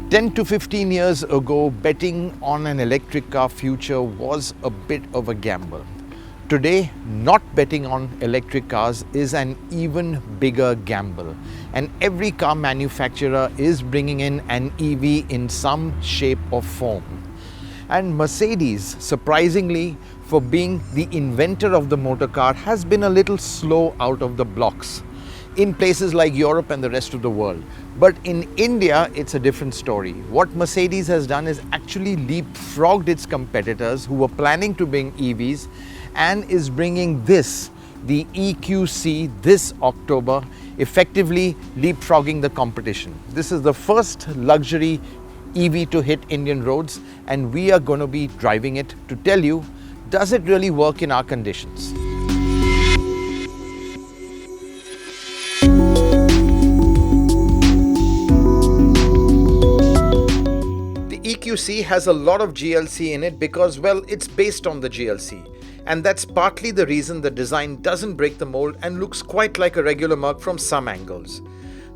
10 to 15 years ago, betting on an electric car future was a bit of a gamble. Today, not betting on electric cars is an even bigger gamble. And every car manufacturer is bringing in an EV in some shape or form. And Mercedes, surprisingly, for being the inventor of the motor car, has been a little slow out of the blocks in places like Europe and the rest of the world. But in India, it's a different story. What Mercedes has done is actually leapfrogged its competitors who were planning to bring EVs and is bringing this, the EQC, this October, effectively leapfrogging the competition. This is the first luxury EV to hit Indian roads, and we are going to be driving it to tell you, does it really work in our conditions? EQC has a lot of GLC in it because, well, it's based on the GLC. And that's partly the reason the design doesn't break the mold and looks quite like a regular Merc from some angles.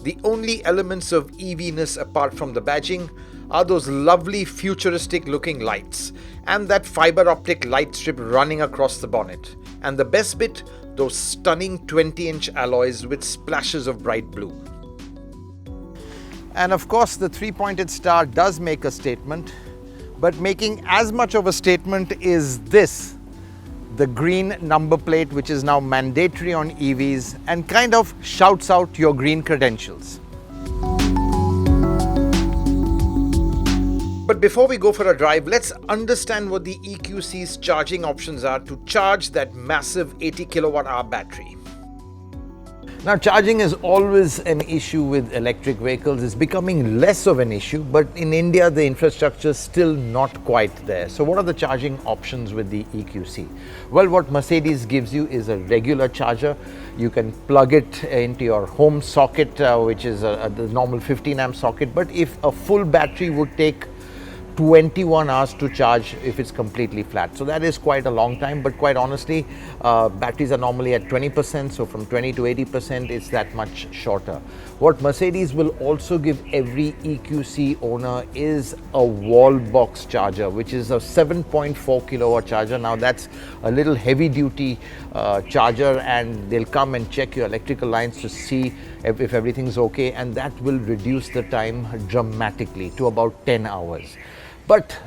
The only elements of EV-ness apart from the badging are those lovely futuristic looking lights and that fiber optic light strip running across the bonnet. And the best bit, those stunning 20-inch alloys with splashes of bright blue. And of course, the three-pointed star does make a statement, but making as much of a statement is this, the green number plate, which is now mandatory on EVs and kind of shouts out your green credentials. But before we go for a drive, let's understand what the EQC's charging options are to charge that massive 80 kilowatt hour battery. Now, charging is always an issue with electric vehicles. It's becoming less of an issue, but in India, the infrastructure is still not quite there. So what are the charging options with the EQC? Well, what Mercedes gives you is a regular charger. You can plug it into your home socket, which is the normal 15 amp socket. But if a full battery would take 21 hours to charge if it's completely flat. So that is quite a long time, but quite honestly, batteries are normally at 20%, so from 20 to 80%, it's that much shorter. What Mercedes will also give every EQC owner is a wall box charger, which is a 7.4 kilowatt charger. Now that's a little heavy duty charger, and they'll come and check your electrical lines to see if everything's okay, and that will reduce the time dramatically to about 10 hours. But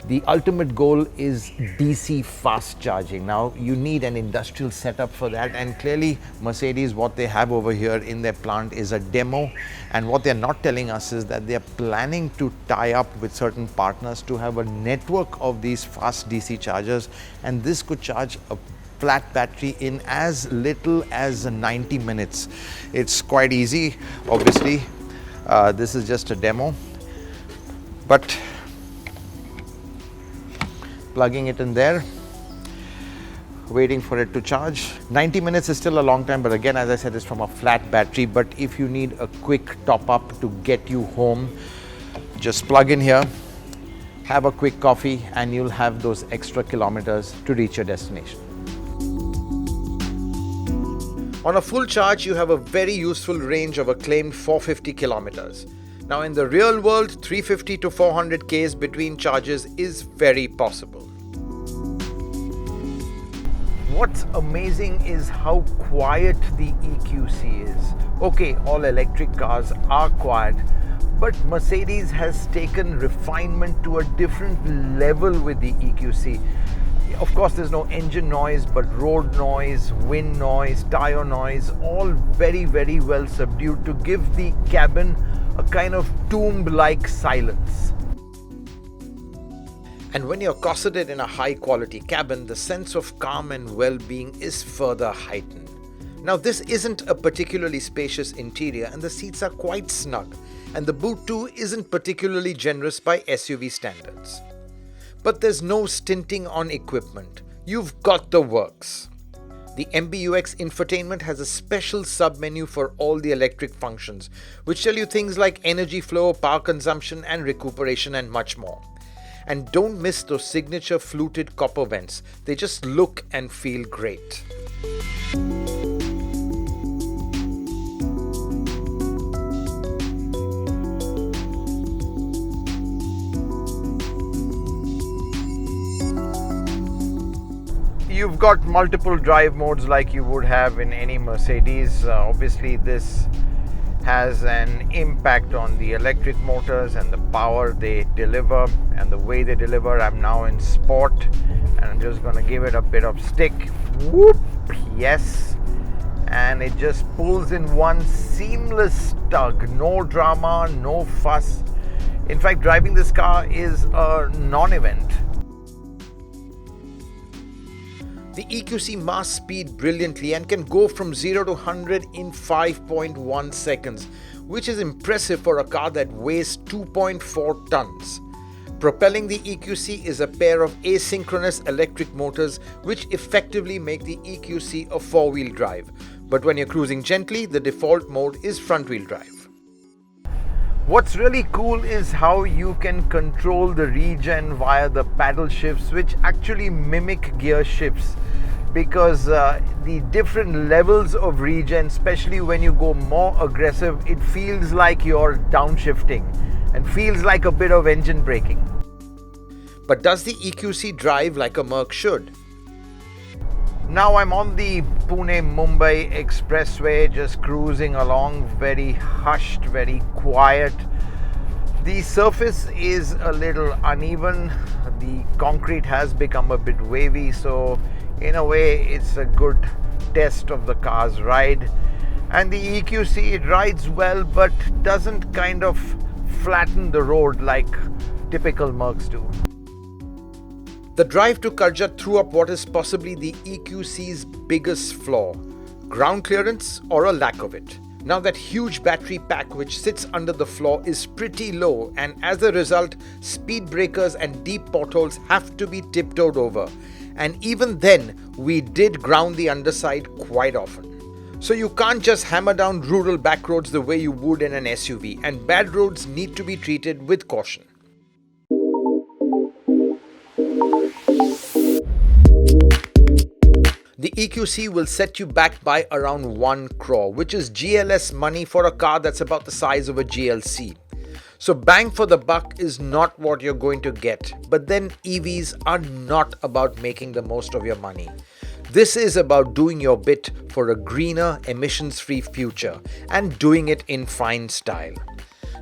the ultimate goal is DC fast charging. Now, you need an industrial setup for that, and clearly Mercedes, what they have over here in their plant is a demo, and what they're not telling us is that they're planning to tie up with certain partners to have a network of these fast DC chargers, and this could charge a flat battery in as little as 90 minutes. It's quite easy, obviously. This is just a demo, but plugging it in there, waiting for it to charge. 90 minutes is still a long time, but again, as I said, it's from a flat battery. But if you need a quick top up to get you home, just plug in here, have a quick coffee, and you'll have those extra kilometers to reach your destination. On a full charge, you have a very useful range of a claimed 450 kilometers. Now, in the real world, 350 to 400 Ks between charges is very possible. What's amazing is how quiet the EQC is. Okay, all electric cars are quiet, but Mercedes has taken refinement to a different level with the EQC. Of course, there's no engine noise, but road noise, wind noise, tire noise, all very, very well subdued to give the cabin a kind of tomb-like silence. And when you're cosseted in a high-quality cabin, the sense of calm and well-being is further heightened. Now, this isn't a particularly spacious interior, and the seats are quite snug, and the boot too isn't particularly generous by SUV standards. But there's no stinting on equipment. You've got the works. The MBUX infotainment has a special sub-menu for all the electric functions, which tell you things like energy flow, power consumption, and recuperation, and much more. And don't miss those signature fluted copper vents. They just look and feel great. you've got multiple drive modes like you would have in any Mercedes. Obviously this has an impact on the electric motors and the power they deliver and the way they deliver. I'm now in sport and I'm just going to give it a bit of stick. Whoop, yes. And it just pulls in one seamless tug. No drama, no fuss. In fact, driving this car is a non-event. The EQC must speed brilliantly and can go from 0 to 100 in 5.1 seconds, which is impressive for a car that weighs 2.4 tons. Propelling the EQC is a pair of asynchronous electric motors which effectively make the EQC a four-wheel drive. But when you're cruising gently, the default mode is front-wheel drive. What's really cool is how you can control the regen via the paddle shifts, which actually mimic gear shifts, because the different levels of regen, especially when you go more aggressive, it feels like you're downshifting and feels like a bit of engine braking. But does the EQC drive like a Merc should? Now I'm on the Pune-Mumbai expressway, just cruising along, very hushed, very quiet. The surface is a little uneven. The concrete has become a bit wavy, so in a way it's a good test of the car's ride. And the EQC, it rides well but doesn't kind of flatten the road like typical Mercs do. The drive to Karjat threw up what is possibly the EQC's biggest flaw: ground clearance or a lack of it. Now that huge battery pack which sits under the floor is pretty low, and as a result, speed breakers and deep potholes have to be tiptoed over. And even then, we did ground the underside quite often. So you can't just hammer down rural back roads the way you would in an SUV, and bad roads need to be treated with caution. The EQC will set you back by around 1 crore, which is GLS money for a car that's about the size of a GLC. So bang for the buck is not what you're going to get. But then EVs are not about making the most of your money. This is about doing your bit for a greener, emissions-free future and doing it in fine style.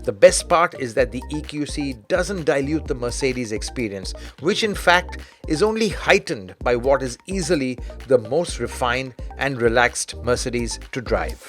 The best part is that the EQC doesn't dilute the Mercedes experience, which in fact is only heightened by what is easily the most refined and relaxed Mercedes to drive.